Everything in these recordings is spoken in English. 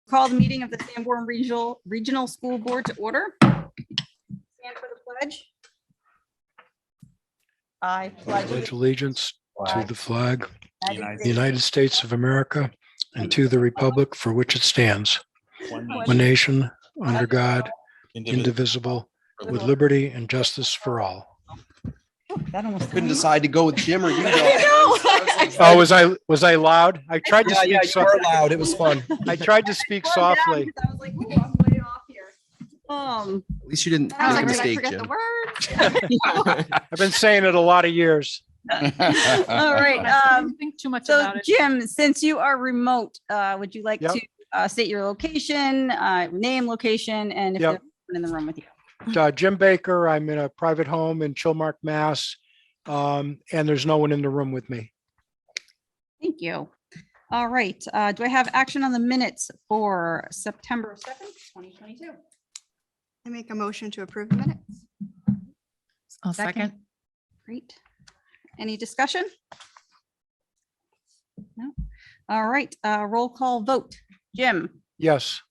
Call the meeting of the Sanborn Regional School Board to order. Stand for the pledge. I Pledge allegiance to the flag of United the United States of America and to the republic for which it stands, one nation, under God, indivisible, with liberty and justice for all. That almost Couldn't decide to go with Jim or you. Oh, was I loud? I tried to Yeah, speak. you were loud. It was fun. I tried to speak softly. I was like, ooh, I'm way off here. At least you didn't I was make a like, did I mistake, forget Jim. the word? I've been saying it a lot of years. All right. Think too much So about it. Jim, since you are remote, would you like Yep. to state your location, name, location, and if Yep. there's someone in the room with you? Jim Baker, I'm in a private home in Chilmark, Mass. And there's no one in the room with me. Thank you. All right. Do I have action on the minutes for September 2nd, 2022? I make a motion to approve the minutes. I'll second. Great. Any discussion? No. All right. Roll call vote. Jim, Yes.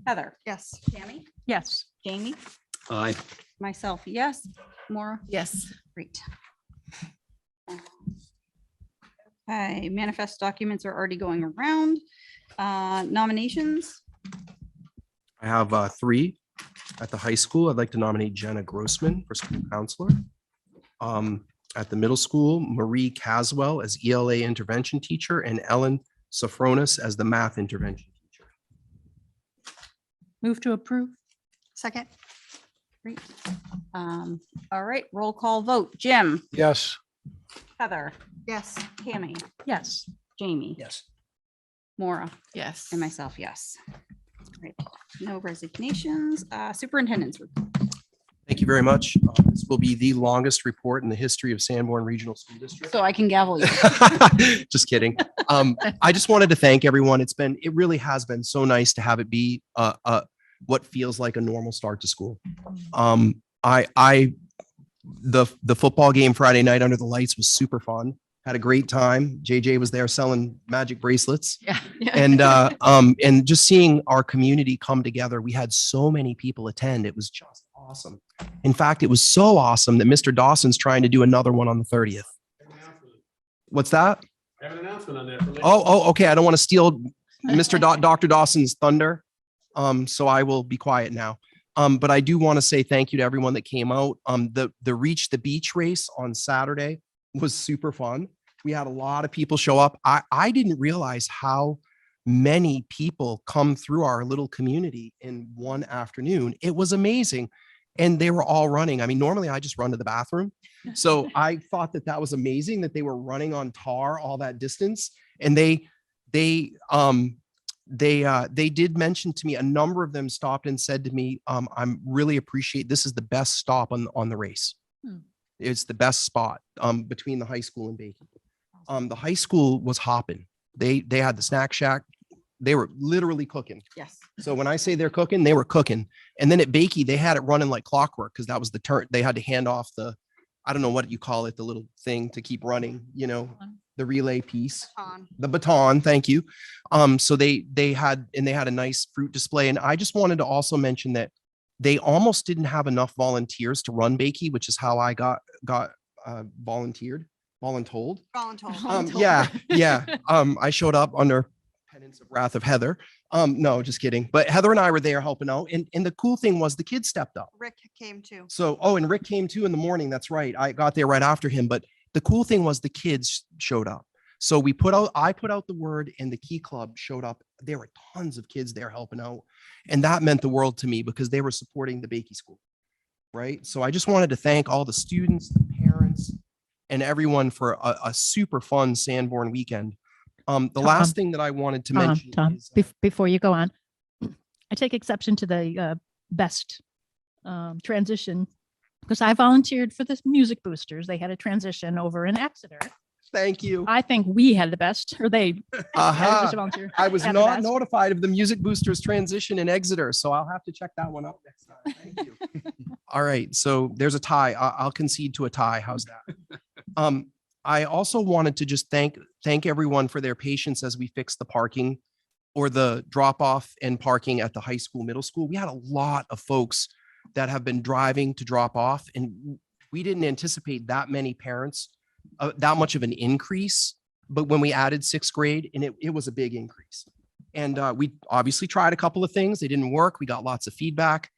Heather, Yes. Tammy, Yes. Jamie, Aye. myself, yes. Maura, Yes. great. Okay, manifest documents are already going around. Nominations. I have 3 at the high school. I'd like to nominate Jenna Grossman for school counselor. At the middle school, Marie Caswell as ELA intervention teacher and Ellen Sophronis as the math intervention teacher. Move to approve. Second. Great. All right, roll call vote. Jim, Yes. Heather, Yes. Tammy, Yes. Jamie, Yes. Maura, Yes. and myself, yes. Great. No resignations. Superintendent's report. Thank you very much. This will be the longest report in the history of Sanborn Regional School District. So I can gavel you. Just kidding. I just wanted to thank everyone. It really has been so nice to have it be what feels like a normal start to school. The football game Friday night under the lights was super fun. Had a great time. JJ was there selling magic bracelets. Yeah. And just seeing our community come together. We had so many people attend. It was just awesome. In fact, it was so awesome that Mr. Dawson's trying to do another one on the 30th. What's that? I have an announcement on that. Oh, okay. I don't want to steal Dr. Dawson's thunder. So I will be quiet now. But I do want to say thank you to everyone that came out. The Reach the Beach race on Saturday was super fun. We had a lot of people show up. I didn't realize how many people come through our little community in one afternoon. It was amazing. And they were all running. I mean, normally I just run to the bathroom. So I thought that was amazing that they were running on tar all that distance. And they did mention to me, a number of them stopped and said to me, I'm really appreciate, this is the best stop on the race. It's the best spot between the high school and Bakey. The high school was hopping. They had the snack shack. They were literally cooking. Yes. So when I say they're cooking, they were cooking. And then at Bakey, they had it running like clockwork because that was the turn. They had to hand off I don't know what you call it, the little thing to keep running, the relay piece. On. The baton, thank you. So they had a nice fruit display. And I just wanted to also mention that they almost didn't have enough volunteers to run Bakey, which is how I got voluntold. Voluntold. Yeah. I showed up under penance of wrath of Heather. No, just kidding. But Heather and I were there helping out. And the cool thing was the kids stepped up. Rick came too. So, and Rick came too in the morning. That's right. I got there right after him. But the cool thing was the kids showed up. So I put out the word and the Key Club showed up. There were tons of kids there helping out. And that meant the world to me because they were supporting the Bakey School. Right. So I just wanted to thank all the students, the parents, and everyone for a super fun Sanborn weekend. The last thing that I wanted to mention Tom, is, before you go on, I take exception to the best transition because I volunteered for the Music Boosters. They had a transition over in Exeter. thank you. I think we had the best, or they. Aha. just a volunteer. I was Had the not best. notified of the Music Boosters transition in Exeter, so I'll have to check that one out next time. Thank you. All right, so there's a tie. I'll concede to a tie. How's that? I also wanted to just thank everyone for their patience as we fix the parking or the drop off and parking at the high school, middle school, we had a lot of folks that have been driving to drop off, and we didn't anticipate that many parents, that much of an increase. But when we added sixth grade, and it was a big increase. And we obviously tried a couple of things. They didn't work. We got lots of feedback.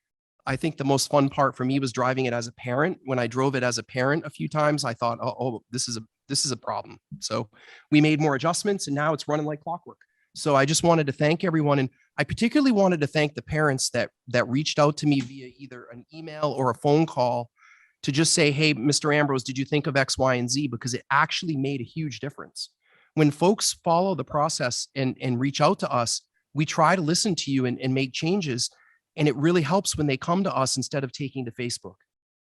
I think the most fun part for me was driving it as a parent. When I drove it as a parent a few times, I thought, oh, this is a problem. So we made more adjustments, and now it's running like clockwork. So I just wanted to thank everyone. And I particularly wanted to thank the parents that reached out to me via either an email or a phone call to just say, hey, Mr. Ambrose, did you think of X, Y, and Z? Because it actually made a huge difference. When folks follow the process and reach out to us, we try to listen to you and make changes. And it really helps when they come to us instead of taking to Facebook.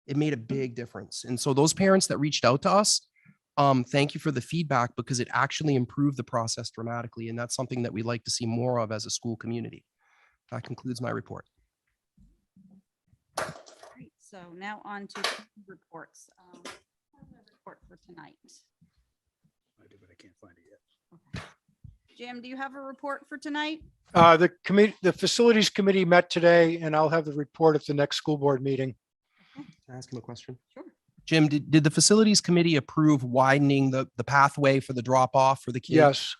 It made a big difference. And so those parents that reached out to us, thank you for the feedback, because it actually improved the process dramatically. And that's something that we like to see more of as a school community. That concludes my report. Great. So now on to reports. Report for tonight. I do, but I can't find it yet. Okay. Jim, do you have a report for tonight? The facilities committee met today, and I'll have the report at the next school board meeting. Can I ask him a question? Sure. Jim, did the facilities committee approve widening the pathway for the drop off for the kids? Yes.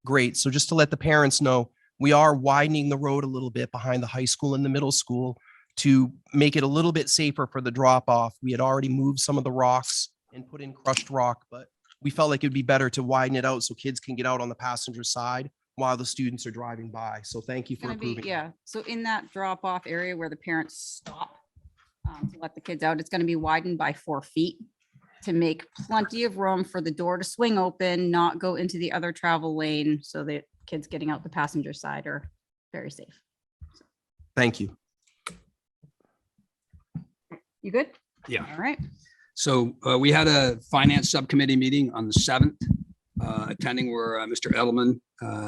Great. So just to let the parents know, we are widening the road a little bit behind the high school and the middle school to make it a little bit safer for the drop off. We had already moved some of the rocks and put in crushed rock, but we felt like it'd be better to widen it out so kids can get out on the passenger side while the students are driving by. So thank you for approving. Yeah. So in that drop off area where the parents stop to let the kids out, it's going to be widened by 4 feet to make plenty of room for the door to swing open, not go into the other travel lane, so that kids getting out the passenger side are very safe. Thank you. You good? Yeah. All right. So we had a finance subcommittee meeting on the 7th. Attending were Mr. Edelman,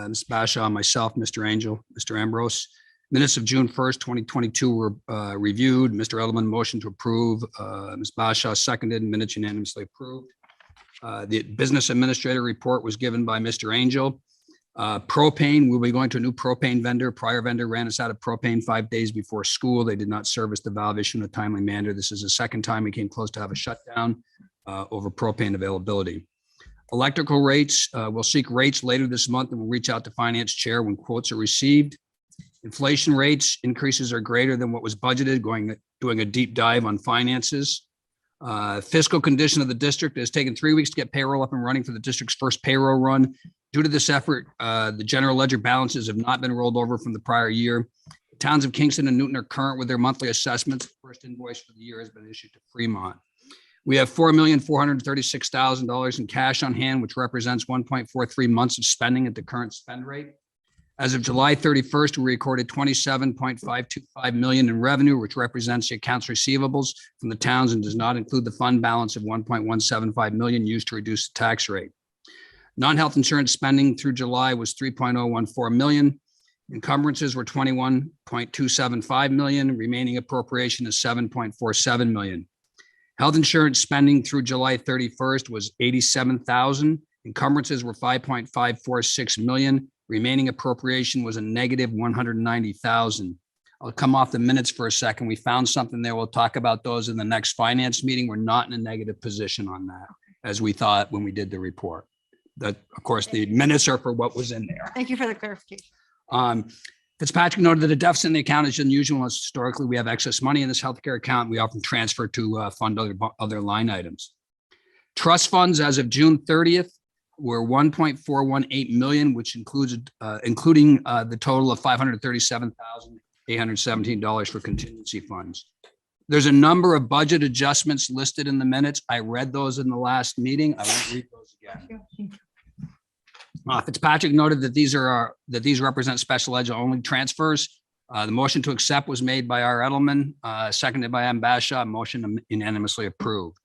Ms. Bashaw, myself, Mr. Angel, Mr. Ambrose. Minutes of June 1st, 2022 were reviewed. Mr. Edelman motioned to approve. Ms. Bashaw seconded, minutes unanimously approved. The business administrator report was given by Mr. Angel. Propane, we'll be going to a new propane vendor. Prior vendor ran us out of propane 5 days before school. They did not service the valve issue in a timely manner. This is the second time we came close to have a shutdown over propane availability. Electrical rates, we'll seek rates later this month, and we'll reach out to finance chair when quotes are received. Inflation rates increases are greater than what was budgeted, doing a deep dive on finances. Fiscal condition of the district has taken 3 weeks to get payroll up and running for the district's first payroll run. Due to this effort, the general ledger balances have not been rolled over from the prior year. The towns of Kingston and Newton are current with their monthly assessments. The first invoice for the year has been issued to Fremont. We have $4,436,000 in cash on hand, which represents 1.43 months of spending at the current spend rate. As of July 31st, we recorded $27.525 million in revenue, which represents the accounts receivables from the towns and does not include the fund balance of $1.175 million used to reduce the tax rate. Non-health insurance spending through July was $3.014 million. Encumbrances were $21.275 million. Remaining appropriation is $7.47 million. Health insurance spending through July 31st was $87,000. Encumbrances were $5.546 million. Remaining appropriation was a negative $190,000. I'll come off the minutes for a second. We found something there. We'll talk about those in the next finance meeting. We're not in a negative position on that, as we thought when we did the report. That, of course, the minutes are for what was in there. Thank you for the clarification. Fitzpatrick noted that a deficit in the account is unusual. Historically, we have excess money in this healthcare account. We often transfer to fund other line items. Trust funds as of June 30th were $1.418 million, which including the total of $537,817 for contingency funds. There's a number of budget adjustments listed in the minutes. I read those in the last meeting. I won't read those again. Fitzpatrick noted that these represent special ed only transfers. The motion to accept was made by R. Edelman, seconded by M. Bashaw. Motion unanimously approved.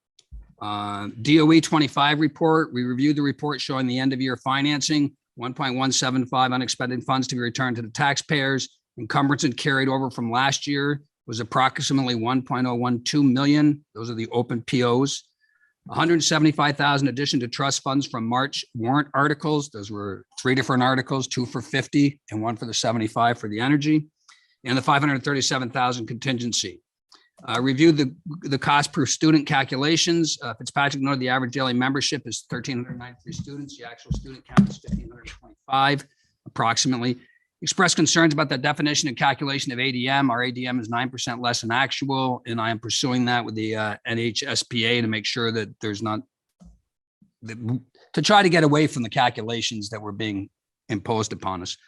DOE 25 report. We reviewed the report showing the end of year financing, 1.175 unexpended funds to be returned to the taxpayers. Encumbrance carried over from last year was approximately 1.012 million. Those are the open POs. $175,000 addition to trust funds from March warrant articles. Those were 3 different articles, 2 for 50 and 1 for the 75 for the energy, and the $537,000 contingency. Reviewed the cost per student calculations. Fitzpatrick noted the average daily membership is 1,393 students. The actual student count is 1,525 approximately. Expressed concerns about the definition and calculation of ADM. Our ADM is 9% less than actual, and I am pursuing that with the NHSPA to make sure that there's not, to try to get away from the calculations that were being imposed upon us.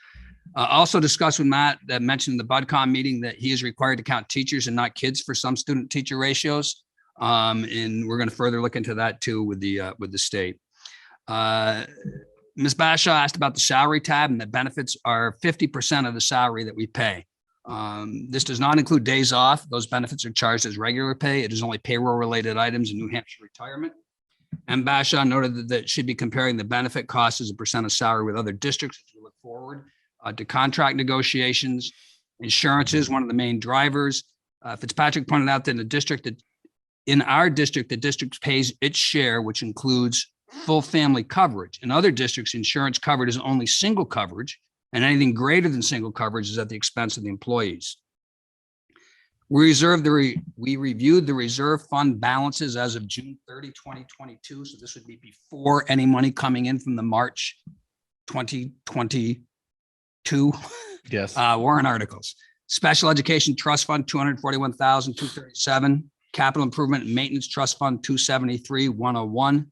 Also discussed with Matt that mentioned in the BudCom meeting that he is required to count teachers and not kids for some student teacher ratios. And we're going to further look into that too with the state. Ms. Bashaw asked about the salary tab, and the benefits are 50% of the salary that we pay. This does not include days off. Those benefits are charged as regular pay. It is only payroll related items in New Hampshire retirement. And Bashaw noted that should be comparing the benefit cost as a percent of salary with other districts as we look forward to contract negotiations. Insurance is one of the main drivers. Fitzpatrick pointed out that in our district, the district pays its share, which includes full family coverage. In other districts, insurance covered is only single coverage, and anything greater than single coverage is at the expense of the employees. We reviewed the reserve fund balances as of June 30, 2022. So this would be before any money coming in from the March 2022 warrant articles. Special Education Trust Fund, $241,237. Capital Improvement and Maintenance Trust Fund, $273,101.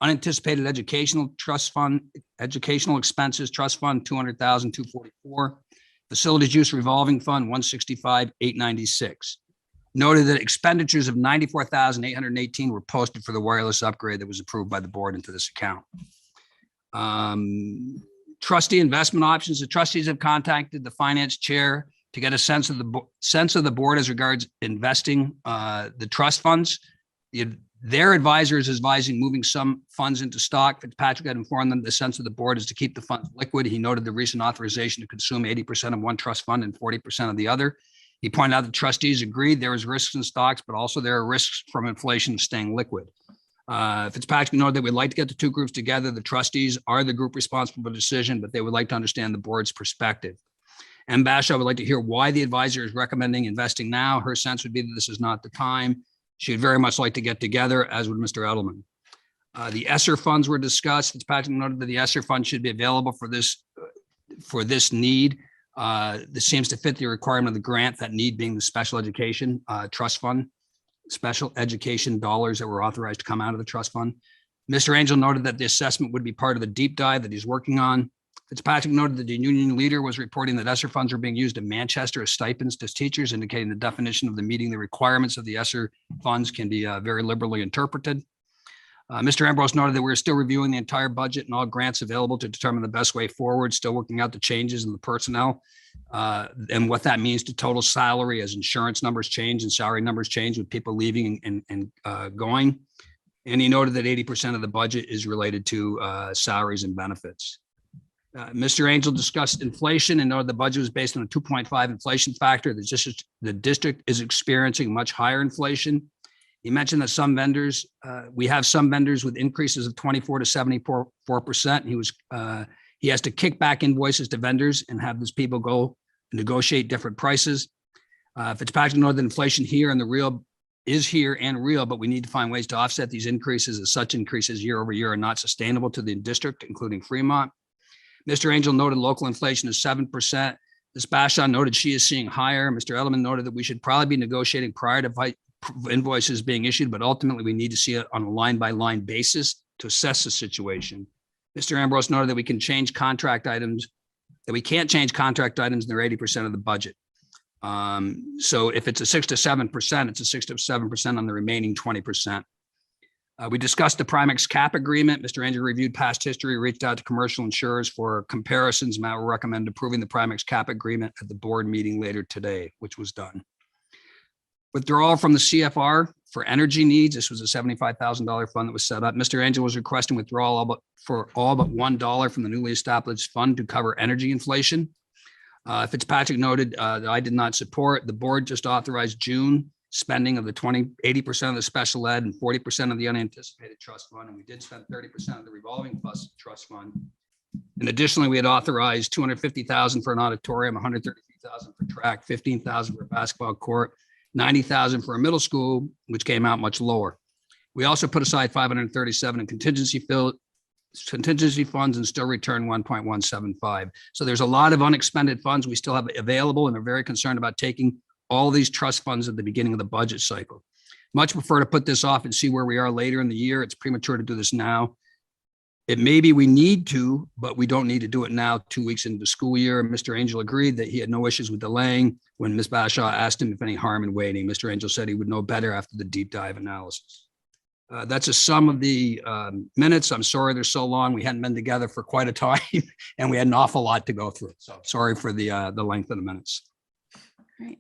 Unanticipated Educational Trust Fund, Educational Expenses Trust Fund, $200,244. Facilities Use Revolving Fund, $165,896. Noted that expenditures of $94,818 were posted for the wireless upgrade that was approved by the board into this account. Trustee investment options. The trustees have contacted the finance chair to get a sense of the board as regards investing the trust funds. Their advisor is advising moving some funds into stock. Fitzpatrick had informed them the sense of the board is to keep the funds liquid. He noted the recent authorization to consume 80% of one trust fund and 40% of the other. He pointed out the trustees agreed there was risks in stocks, but also there are risks from inflation staying liquid. Fitzpatrick noted that we'd like to get the two groups together. The trustees are the group responsible for the decision, but they would like to understand the board's perspective. And Bashaw would like to hear why the advisor is recommending investing now. Her sense would be that this is not the time. She would very much like to get together, as would Mr. Edelman. The ESSER funds were discussed. Fitzpatrick noted that the ESSER fund should be available for this need. This seems to fit the requirement of the grant, that need being the special education trust fund, special education dollars that were authorized to come out of the trust fund. Mr. Angel noted that the assessment would be part of the deep dive that he's working on. Fitzpatrick noted that the union leader was reporting that ESSER funds are being used in Manchester as stipends to teachers, indicating the definition of the meeting the requirements of the ESSER funds can be very liberally interpreted. Mr. Ambrose noted that we're still reviewing the entire budget and all grants available to determine the best way forward, still working out the changes in the personnel and what that means to total salary as insurance numbers change and salary numbers change with people leaving and going. And he noted that 80% of the budget is related to salaries and benefits. Mr. Angel discussed inflation and noted the budget was based on a 2.5 inflation factor. The district is experiencing much higher inflation. He mentioned that some vendors, we have some vendors with increases of 24 to 74%. He has to kick back invoices to vendors and have those people go negotiate different prices. Fitzpatrick noted that inflation here and the real is here and real, but we need to find ways to offset these increases, as such increases year over year are not sustainable to the district, including Fremont. Mr. Angel noted local inflation is 7%. Ms. Bashaw noted she is seeing higher. Mr. Edelman noted that we should probably be negotiating prior to invoices being issued, but ultimately we need to see it on a line-by-line basis to assess the situation. Mr. Ambrose noted that we can change contract items, that we can't change contract items and they're 80% of the budget. So if it's a 6 to 7%, it's a 6 to 7% on the remaining 20%. We discussed the Primex cap agreement. Mr. Angel reviewed past history, reached out to commercial insurers for comparisons. Matt will recommend approving the Primex cap agreement at the board meeting later today, which was done. Withdrawal from the CFR for energy needs. This was a $75,000 fund that was set up. Mr. Angel was requesting withdrawal for all but $1 from the newly established fund to cover energy inflation. Fitzpatrick noted that I did not support. The board just authorized June spending of the 80% of the special ed and 40% of the unanticipated trust fund. And we did spend 30% of the revolving trust fund. And additionally, we had authorized $250,000 for an auditorium, $133,000 for track, $15,000 for a basketball court, $90,000 for a middle school, which came out much lower. We also put aside $537 in contingency funds and still return 1.175. So there's a lot of unexpended funds we still have available, and are very concerned about taking all these trust funds at the beginning of the budget cycle. Much prefer to put this off and see where we are later in the year. It's premature to do this now. It may be we need to, but we don't need to do it now, 2 weeks into the school year. Mr. Angel agreed that he had no issues with delaying. When Ms. Bashaw asked him if any harm in waiting, Mr. Angel said he would know better after the deep dive analysis. That's a sum of the minutes. I'm sorry they're so long. We hadn't been together for quite a time and we had an awful lot to go through. So sorry for the length of the minutes. Great.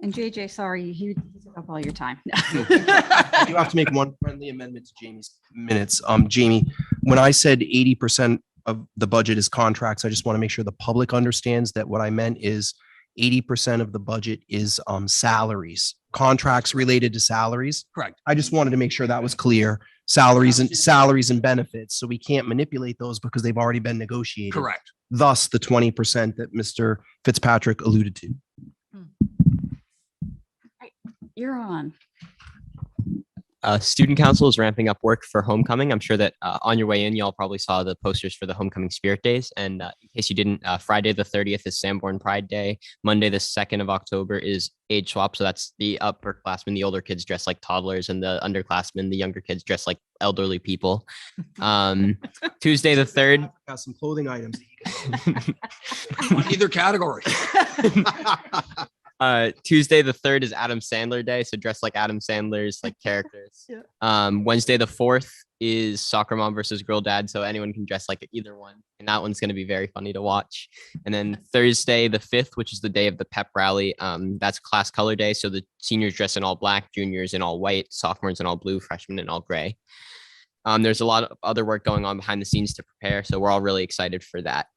And JJ, sorry, you took up all your time. I do have to make one friendly amendment to Jamie's minutes. Jamie, when I said 80% of the budget is contracts, I just want to make sure the public understands that what I meant is 80% of the budget is salaries, contracts related to salaries. Correct. I just wanted to make sure that was clear. Salaries and benefits. So we can't manipulate those because they've already been negotiated. Correct. Thus the 20% that Mr. Fitzpatrick alluded to. You're on. Student council is ramping up work for homecoming. I'm sure that on your way in, y'all probably saw the posters for the homecoming spirit days. And in case you didn't, Friday the 30th is Sanborn Pride Day. Monday the 2nd of October is age swap. So that's the upperclassmen, the older kids dressed like toddlers, and the underclassmen, the younger kids dressed like elderly people. Tuesday the 3rd. Got some clothing items. Either category. Tuesday the 3rd is Adam Sandler Day, so dress like Adam Sandler's like characters. Wednesday the 4th is Soccer Mom versus Girl Dad, so anyone can dress like either one, and that one's going to be very funny to watch. And then Thursday the 5th, which is the day of the pep rally, that's class color day, so the seniors dress in all black, juniors in all white, sophomores in all blue, freshmen in all gray. There's a lot of other work going on behind the scenes to prepare, so we're all really excited for that.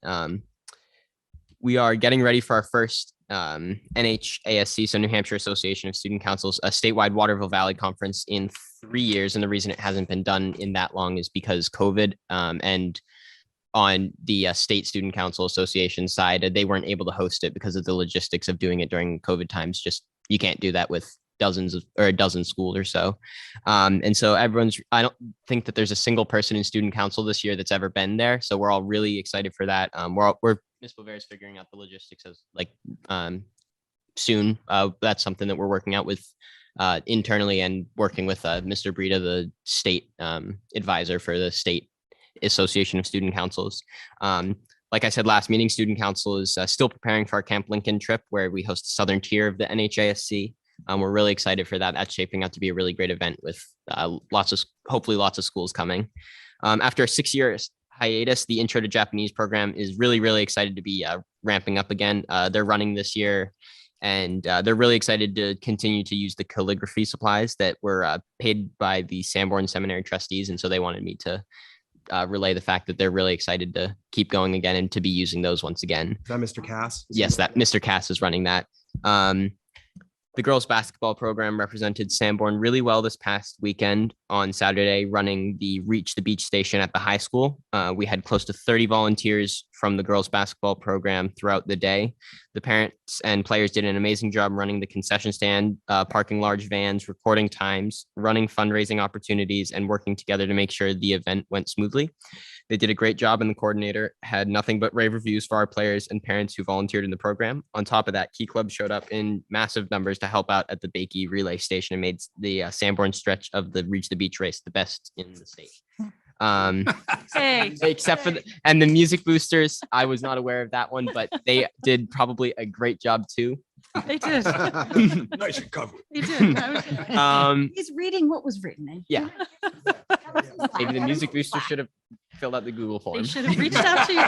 We are getting ready for our first NHASC, so New Hampshire Association of Student Councils, a statewide Waterville Valley conference in 3 years. And the reason it hasn't been done in that long is because COVID, and on the State Student Council Association side, they weren't able to host it because of the logistics of doing it during COVID times. Just, you can't do that with a dozen schools or so. And so I don't think that there's a single person in student council this year that's ever been there. So we're all really excited for that. Ms. Bover is figuring out the logistics as soon. That's something that we're working out with internally, and working with Mr. Brita, the state advisor for the State Association of Student Councils. Like I said last meeting, student council is still preparing for our Camp Lincoln trip, where we host the southern tier of the NHASC. We're really excited for that. That's shaping out to be a really great event with hopefully lots of schools coming. After a 6-year hiatus, the Intro to Japanese program is really, really excited to be ramping up again. They're running this year, and they're really excited to continue to use the calligraphy supplies that were paid by the Sanborn Seminary trustees. And so they wanted me to relay the fact that they're really excited to keep going again and to be using those once again. Is that Mr. Cass? Yes, that Mr. Cass is running that. The girls basketball program represented Sanborn really well this past weekend on Saturday, running the Reach the Beach station at the high school. We had close to 30 volunteers from the girls basketball program throughout the day. The parents and players did an amazing job running the concession stand, parking large vans, recording times, running fundraising opportunities, and working together to make sure the event went smoothly. They did a great job, and the coordinator had nothing but rave reviews for our players and parents who volunteered in the program. On top of that, Key Club showed up in massive numbers to help out at the Bakey relay station and made the Sanborn stretch of the Reach the Beach race the best in the state. Hey. Except for the music boosters. I was not aware of that one, but they did probably a great job too. They did. Nice recovery. They did. He's reading what was written. Yeah. Maybe the music booster should have filled out the Google form. They should have reached out to you.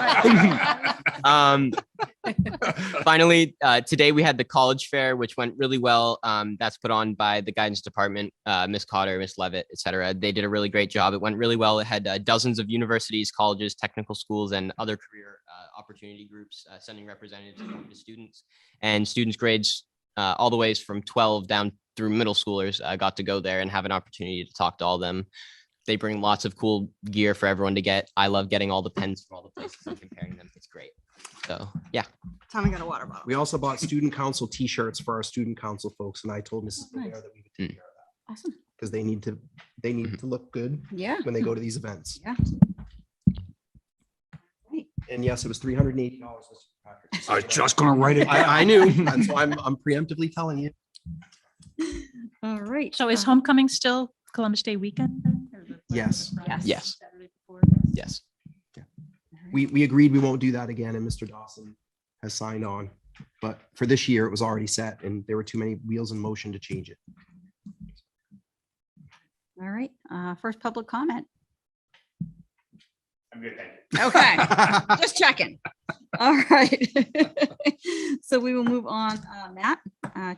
Finally, today we had the college fair, which went really well. That's put on by the guidance department, Miss Cotter, Miss Levitt, etc. They did a really great job. It went really well. It had dozens of universities, colleges, technical schools, and other career opportunity groups sending representatives to students. And students' grades all the ways from 12 down through middle schoolers got to go there and have an opportunity to talk to all of them. They bring lots of cool gear for everyone to get. I love getting all the pens from all the places and comparing them. It's great. So yeah. Tommy got a water bottle. We also bought student council t-shirts for our student council folks, and I told Mrs. Nice. Bear that we would take care of that Awesome. because they need to look good Yeah. when they go to these events. Yeah. Right. And yes, it was $380. Mr. Patrick. I was just gonna write it. I knew. That's why I'm preemptively telling you. All right. So is homecoming still Columbus Day weekend? then, or the- Yes. Yes. Yes. Saturday before? Yes. We agreed we won't do that again, and Mr. Dawson has signed on. But for this year, it was already set, and there were too many wheels in motion to change it. All right. First public comment. I'm good, thank you. Okay. Just checking. All right. So we will move on. Matt,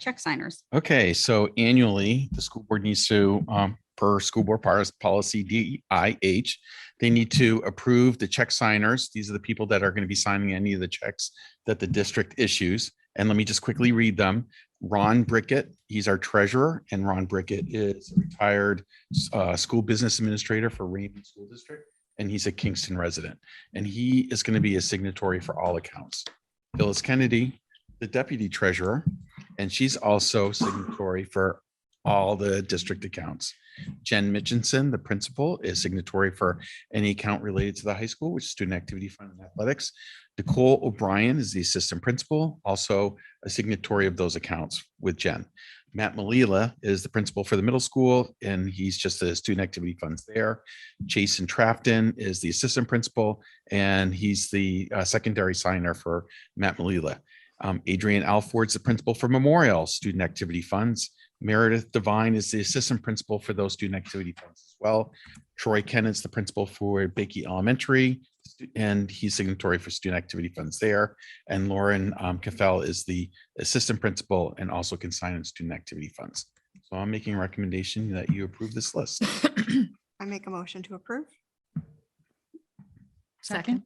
check signers. Okay, so annually, the school board needs to, per school board policy DIH, they need to approve the check signers. These are the people that are going to be signing any of the checks that the district issues. And let me just quickly read them. Ron Brickett, he's our treasurer, and Ron Brickett is a retired school business administrator for Raymond School District, and he's a Kingston resident. And he is going to be a signatory for all accounts. Phyllis Kennedy, the deputy treasurer, and she's also signatory for all the district accounts. Jen Mitchinson, the principal, is signatory for any account related to the high school, which is student activity fund and athletics. Nicole O'Brien is the assistant principal, also a signatory of those accounts with Jen. Matt Malila is the principal for the middle school, and he's just the student activity funds there. Jason Trafton is the assistant principal, and he's the secondary signer for Matt Malila. Adrian Alford's the principal for Memorial Student Activity Funds. Meredith Devine is the assistant principal for those student activity funds as well. Troy Kennett's the principal for Bakey Elementary, and he's signatory for student activity funds there. And Lauren Cathell is the assistant principal and also can sign in student activity funds. So I'm making a recommendation that you approve this list. I make a motion to approve. Second.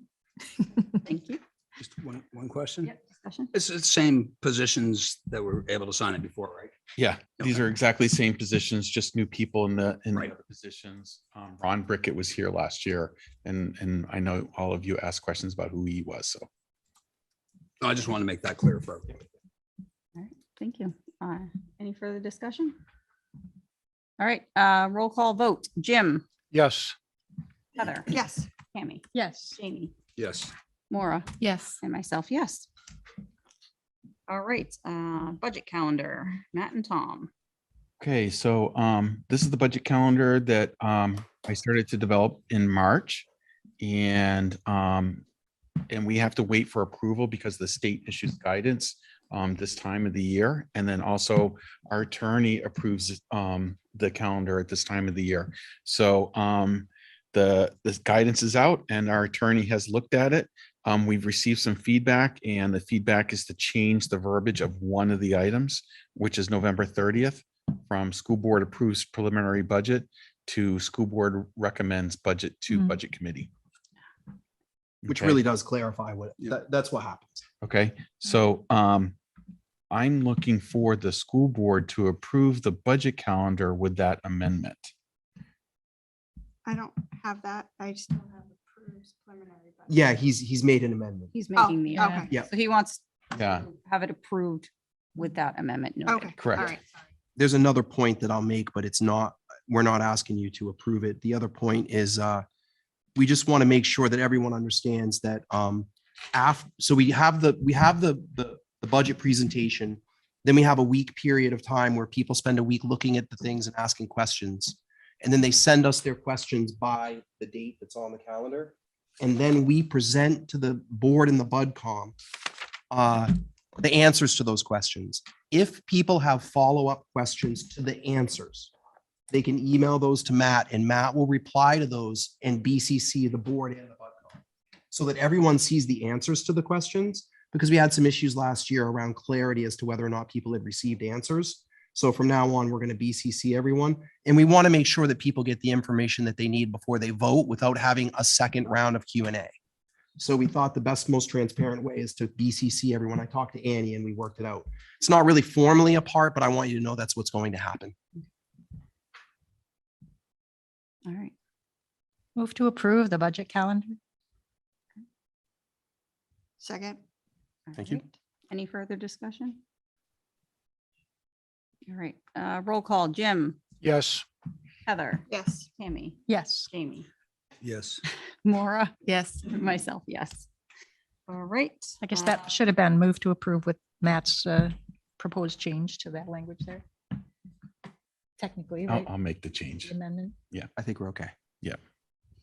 Thank you. Just one question. Yep, discussion. It's the same positions that were able to sign it before, right? Yeah, these Okay. are exactly same positions, just new people in the Right. other positions. Ron Brickett was here last year, and I know all of you asked questions about who he was, so. I just want to make that clear for everyone. All right, thank you. Any further discussion? All right, roll call vote. Jim, Yes. Heather, Yes. Tammy, Yes. Jamie, Yes. Maura, Yes. and myself, yes. All right, budget calendar, Matt and Tom. Okay, so this is the budget calendar that I started to develop in March. And we have to wait for approval because the state issues guidance this time of the year. And then also our attorney approves the calendar at this time of the year. So this guidance is out and our attorney has looked at it. We've received some feedback, and the feedback is to change the verbiage of one of the items, which is November 30th, from school board approves preliminary budget to school board recommends budget to Mm. budget committee. Which Okay. really does clarify what, Yeah. that's what happens. Okay, so I'm looking for the school board to approve the budget calendar with that amendment. I don't have that. I just don't have approved preliminary. budget. Yeah, he's made an amendment. He's Oh, making the, okay. Yeah. so he wants Yeah. to have it approved with that amendment noted. Okay. Correct. All right. There's another point that I'll make, but it's not, we're not asking you to approve it. The other point is, we just want to make sure that everyone understands that, so we have the budget presentation. Then we have a week period of time where people spend a week looking at the things and asking questions. And then they send us their questions by the date that's on the calendar. And then we present to the board and the BudCom the answers to those questions. If people have follow-up questions to the answers, they can email those to Matt, and Matt will reply to those and BCC the board and the BudCom so that everyone sees the answers to the questions, because we had some issues last year around clarity as to whether or not people had received answers. So from now on, we're going to BCC everyone, and we want to make sure that people get the information that they need before they vote without having a second round of Q&A. So we thought the best, most transparent way is to BCC everyone. I talked to Annie and we worked it out. It's not really formally a part, but I want you to know that's what's going to happen. All right. Move to approve the budget calendar. Second, Thank you. Alright. Any further discussion? All right, roll call. Jim, Yes. Heather, yes. Tammy, Yes. Jamie, Yes. Maura, Yes. myself, yes. All right. I guess that should have been moved to approve with Matt's proposed change to that language there. Technically, right? I'll make the change. The amendment. I think we're okay.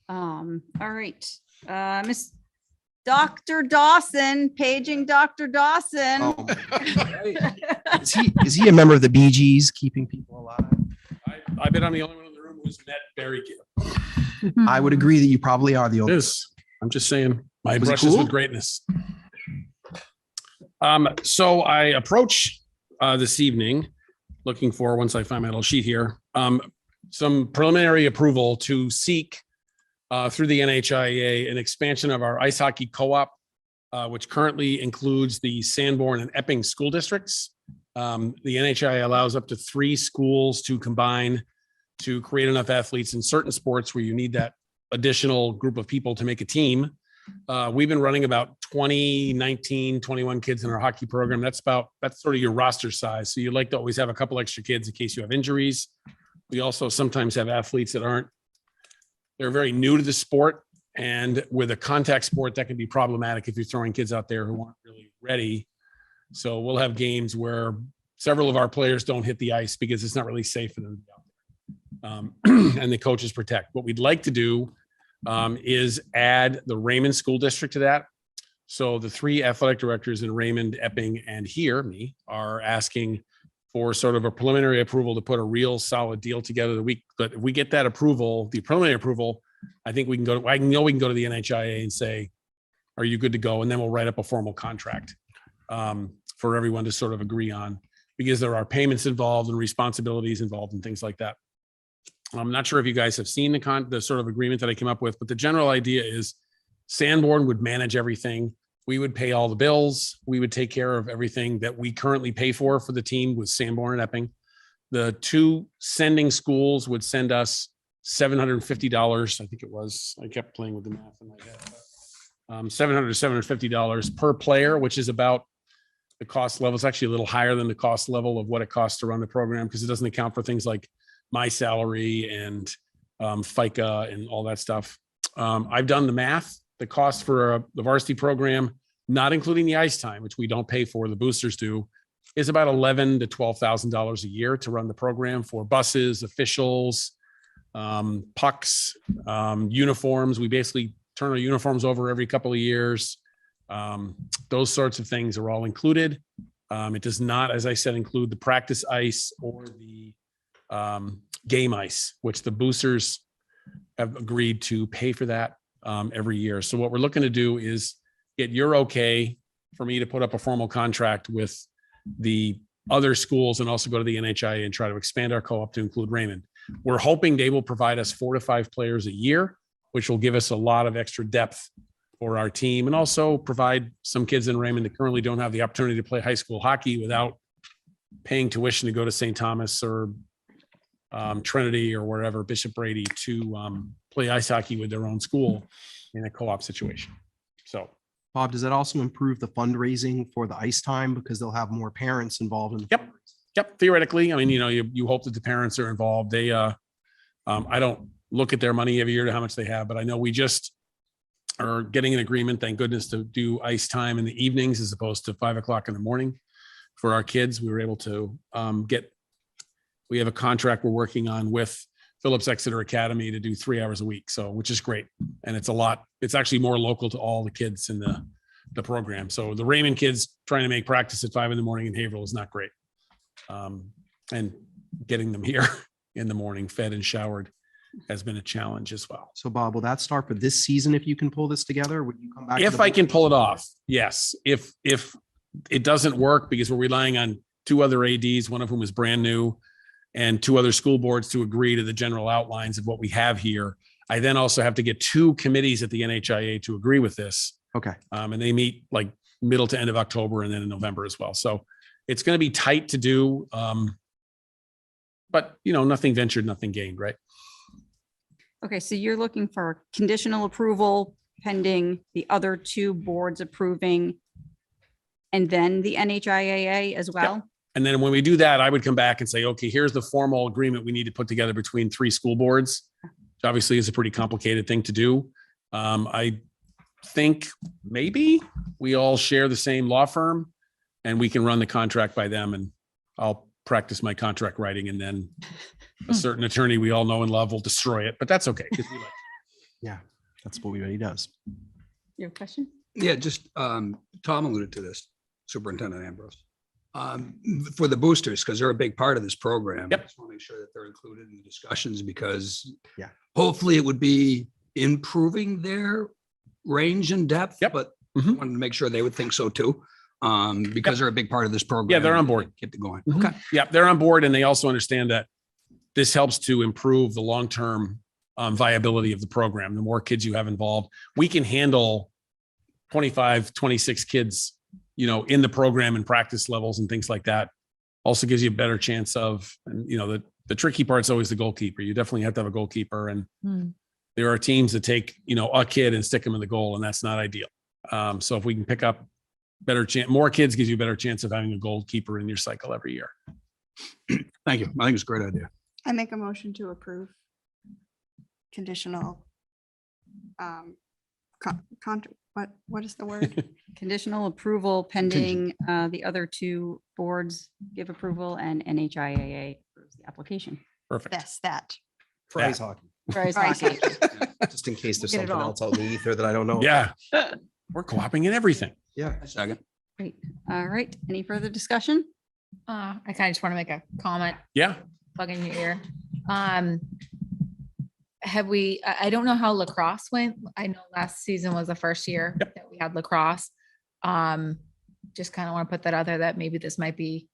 All right, Miss Dr. Dawson, paging Dr. Dawson. Oh, is he a member of the Bee Gees, keeping people alive? I bet I'm the only one in the room who's met Barry Gibb. I would agree that you probably are the It only. is. I'm just saying, my Was it brushes cool? with greatness. So I approach this evening, looking for, once I find my little sheet here, some preliminary approval to seek through the NHIA an expansion of our ice hockey co-op, which currently includes the Sanborn and Epping school districts. The NHIA allows up to 3 schools to combine to create enough athletes in certain sports where you need that additional group of people to make a team. We've been running about 19, 21 kids in our hockey program. That's sort of your roster size. So you'd like to always have a couple extra kids in case you have injuries. We also sometimes have athletes that they're very new to the sport. And with a contact sport, that can be problematic if you're throwing kids out there who aren't really ready. So we'll have games where several of our players don't hit the ice because it's not really safe for them to be out there. And the coaches protect. What we'd like to do is add the Raymond School District to that. So the 3 athletic directors in Raymond, Epping, and here, me, are asking for sort of a preliminary approval to put a real solid deal together but if we get that approval, the preliminary approval, I think we can go to the NHIA and say, are you good to go? And then we'll write up a formal contract for everyone to sort of agree on, because there are payments involved and responsibilities involved and things like that. I'm not sure if you guys have seen the sort of agreement that I came up with, but the general idea is Sanborn would manage everything. We would pay all the bills. We would take care of everything that we currently pay for the team with Sanborn and Epping. The 2 sending schools would send us $750. I think it was, I kept playing with the math in my head. $700 to $750 per player, which is about the cost level. It's actually a little higher than the cost level of what it costs to run the program, because it doesn't account for things like my salary and FICA and all that stuff. I've done the math. The cost for the varsity program, not including the ice time, which we don't pay for, the boosters do, is about $11,000 to $12,000 a year to run the program for buses, officials, pucks, uniforms. We basically turn our uniforms over every couple of years. Those sorts of things are all included. It does not, as I said, include the practice ice or the game ice, which the boosters have agreed to pay for that every year. So what we're looking to do is get your okay for me to put up a formal contract with the other schools and also go to the NHIA and try to expand our co-op to include Raymond. We're hoping they will provide us 4 to 5 players a year, which will give us a lot of extra depth for our team, and also provide some kids in Raymond that currently don't have the opportunity to play high school hockey without paying tuition to go to St. Thomas or Trinity or wherever, Bishop Brady, to play ice hockey with their own school in a co-op situation. So, Bob, does that also improve the fundraising for the ice time, because they'll have more parents involved in the Yep. Yep, theoretically, I mean, you hope that the parents are involved. They, I don't look at their money every year to how much they have, but I know we just are getting an agreement, thank goodness, to do ice time in the evenings as opposed to 5 o'clock in the morning for our kids. We were able to we have a contract we're working on with Phillips Exeter Academy to do 3 hours a week. So, which is great. And it's a lot, it's actually more local to all the kids in the program. So the Raymond kids trying to make practice at 5 in the morning in Haverhill is not great. And getting them here in the morning, fed and showered, has been a challenge as well. So Bob, will that start for this season if you can pull this together? Would you come back? to If the I board? can pull it off, yes. If it doesn't work because we're relying on 2 other ADs, one of whom is brand new, and 2 other school boards to agree to the general outlines of what we have here, I then also have to get 2 committees at the NHIA to agree with this. Okay. And they meet like middle to end of October and then in November as well. So it's going to be tight to do. But nothing ventured, nothing gained, right? Okay, so you're looking for conditional approval pending the other two boards approving and then the NHIAA as well? And then when we do that, I would come back and say, okay, here's the formal agreement we need to put together between 3 school boards. Which obviously is a pretty complicated thing to do. I think maybe we all share the same law firm and we can run the contract by them, and I'll practice my contract writing, and then a certain attorney we all know and love will destroy it, but that's okay. 'Cause we like it. Yeah, that's what he does. You have a question? Yeah, just, Tom alluded to this, Superintendent Ambrose. For the boosters, because they're a big part of this program. Yep. I just want to make sure that they're included in the discussions, because Yeah. hopefully it would be improving their range and depth. Yep. But Mhm. wanted to make sure they would think so too, because they're a big part of this program. Yeah, they're on board. Keep it going. Mhm. Okay. Yeah, they're on board, and they also understand that this helps to improve the long-term viability of the program. The more kids you have involved, we can handle 25, 26 kids, in the program and practice levels and things like that. Also gives you a better chance of, and the tricky part's always the goalkeeper. You definitely have to have a goalkeeper, and there are teams that take, a kid and stick them in the goal, and that's not ideal. So if we can pick up more kids gives you a better chance of having a goalkeeper in your cycle every year. Thank you. I think it's a great idea. I make a motion to approve conditional, what is the word? Conditional approval pending the other two boards give approval and NHIAA approves the application. Perfect. Yes, that. Prize hockey, Prize Prize hockey. just in case there's Get it something all. else out in the ether that I don't know. Yeah. We're co-oping in everything. Yeah. Second. Great. All right. Any further discussion? I kind of just want to make a comment, Yeah. plug in your ear. I don't know how lacrosse went. I know last season was the first year Yep. that we had lacrosse. Just kind of want to put that out there that maybe this might be,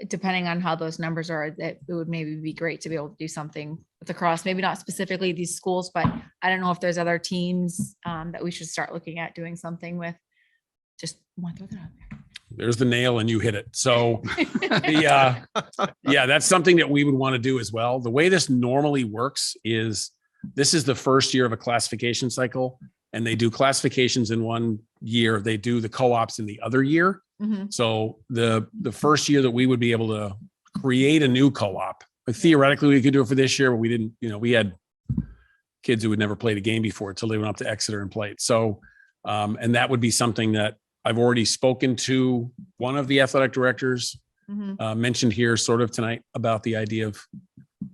depending on how those numbers are, that it would maybe be great to be able to do something with lacrosse, maybe not specifically these schools, but I don't know if there's other teams that we should start looking at doing something with. Just want to throw that out there. There's the nail and you hit it. So yeah, that's something that we would want to do as well. The way this normally works is this is the first year of a classification cycle, and they do classifications in one year. They do the co-ops in the other year. Mhm. So the first year that we would be able to create a new co-op, theoretically we could do it for this year, but we didn't, we had kids who had never played a game before until they went up to Exeter and played. So, and that would be something that I've already spoken to one of the athletic directors, Mhm. mentioned here sort of tonight about the idea of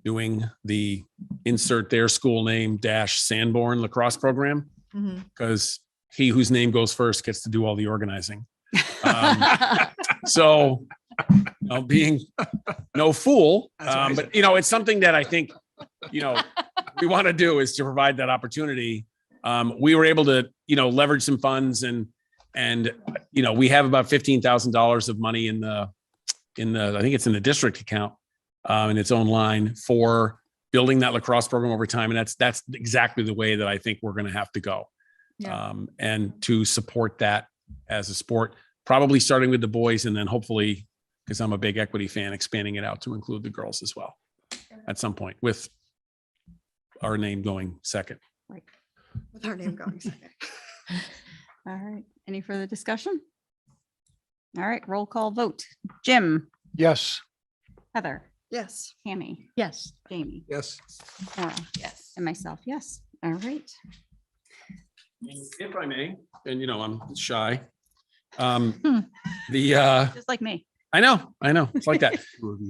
doing the insert their school name - Sanborn lacrosse program, Mhm. because he whose name goes first gets to do all the organizing. So being no fool, but it's something that I think, we want to do is to provide that opportunity. We were able to, leverage some funds and we have about $15,000 of money in the, I think it's in the district account, in its own line for building that lacrosse program over time. And that's exactly the way that I think we're going to have to go. Yeah. And to support that as a sport, probably starting with the boys, and then hopefully, because I'm a big equity fan, expanding it out to include the girls as well at some point, with our name going second. With our name going second. All right. Any further discussion? All right. Roll call vote. Jim, Yes. Heather, Yes. Tammy, Yes. Jamie, Yes. Laura, Yes. and myself. Yes. All right. If I may, and I'm shy. Just like me. I know, it's like that.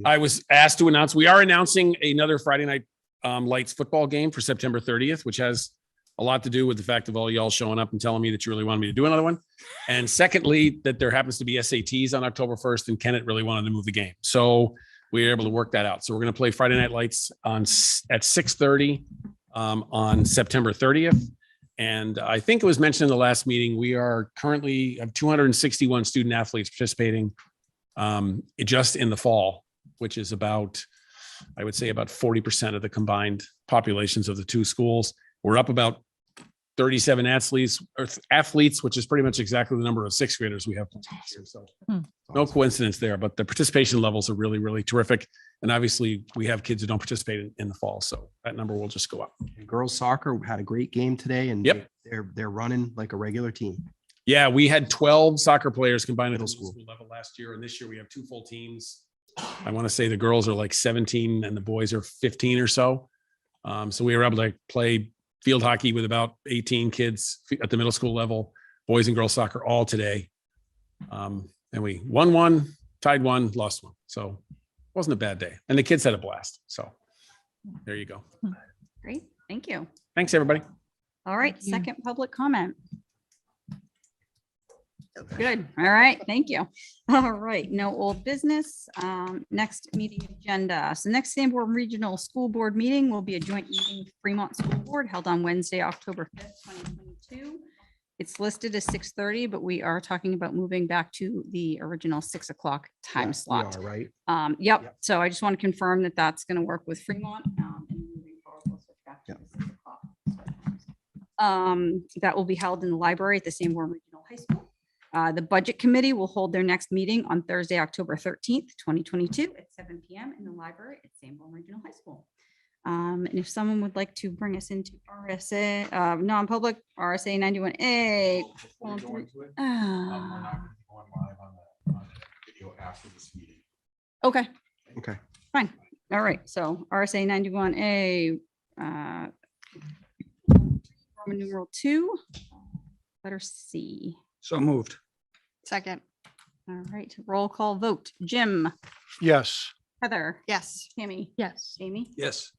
I was asked to announce, we are announcing another Friday night lights football game for September 30th, which has a lot to do with the fact of all y'all showing up and telling me that you really wanted me to do another one. And secondly, that there happens to be SATs on October 1st, and Kennett really wanted to move the game. So we were able to work that out. So we're going to play Friday night lights at 6:30 on September 30th. And I think it was mentioned in the last meeting, we are currently have 261 student athletes participating just in the fall, which is about, I would say about 40% of the combined populations of the two schools. We're up about 37 athletes, which is pretty much exactly the number of sixth graders we have. So no coincidence there, but the participation levels are really, really terrific. And obviously we have kids who don't participate in the fall. So that number will just go up. And girls soccer had a great game today, and Yep. they're running like a regular team. Yeah, we had 12 soccer players combined at the middle school level last year. And this year we have 2 full teams. I want to say the girls are like 17 and the boys are 15 or so. So we were able to play field hockey with about 18 kids at the middle school level, boys and girls soccer all today. And we won one, tied one, lost one. So it wasn't a bad day. And the kids had a blast. So there you go. Great. Thank you. Thanks, everybody. All right. Thank you. Second public comment. Good. All right. Thank you. All right. No old business. Next meeting agenda. So next Sanborn Regional School Board meeting will be a joint meeting with Fremont School Board held on Wednesday, October 5th, 2022. It's listed as 6:30, but we are talking about moving back to the original 6 o'clock time Yeah, slot. we are, right? Yep. Yep. So I just want to confirm that that's going to work with Fremont. And moving forward, we'll switch back to Yep. the 6 o'clock start. That will be held in the library at the Sanborn Regional High School. The Budget Committee will hold their next meeting on Thursday, October 13th, 2022 at 7 p.m. in the library at Sanborn Regional High School. And if someone would like to bring us into RSA, non-public RSA 91A. Before we go into it, Ah, we're not going to be going live on the video after this meeting. Okay, Okay. fine. All right. So RSA 91A, Roman numeral 2, letter C. So moved. Second. All right. Roll call vote. Jim, Yes. Heather, Yes. Tammy, Yes. Amy. Yes.